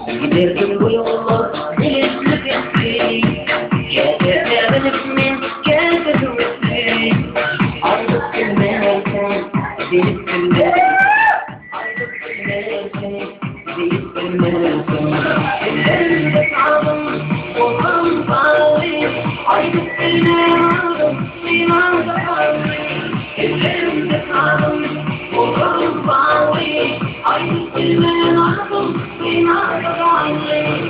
Giderdim bu yollar bilinçli geçti. Gerçeklerden ismin gerçekten ismi. Ayrılık bilmezsen deyip bilmezsen. Ayrılık bilmezsen deyip bilmezsen. Ellerimde kaldım ozan kalbi. Ayrılık bilmezsen iman kalbi. Ellerimde kaldım ozan kalbi. Ayrılık bilmezsen iman kalbi.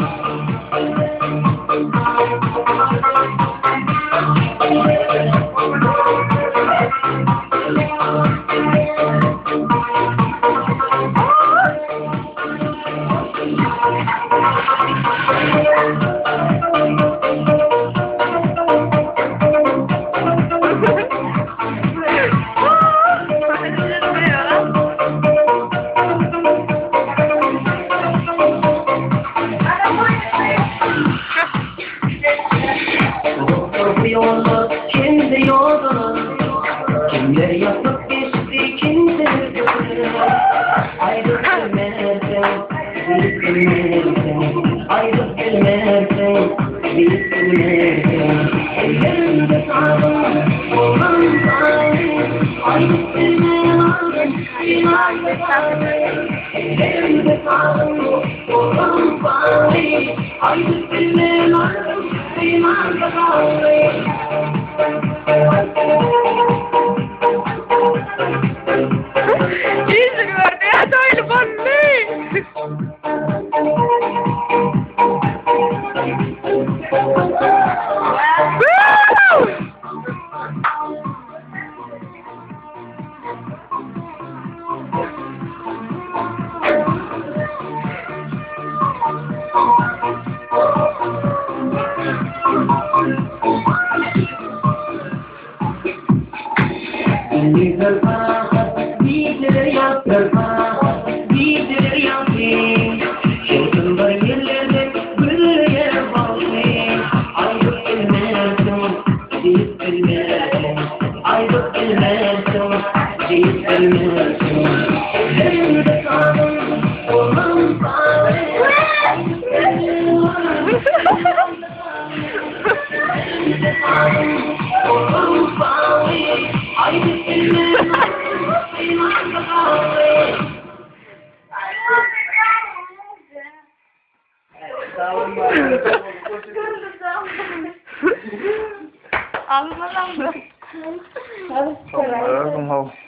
Kimde yolda, kimler yapıp geçti, kimse gördü. Ayrılık bilmezsen, bilip bilmezsen. Ayrılık bilmezsen, bilip bilmezsen. Ellerimde kaldım, olan sahip. Ayrılık bilmezsen, iman kalbi. Ellerimde kaldım, olan sahip. Ayrılık bilmezsen, iman kalbi. Isso, guarda, ele falei. Alma. Không, không.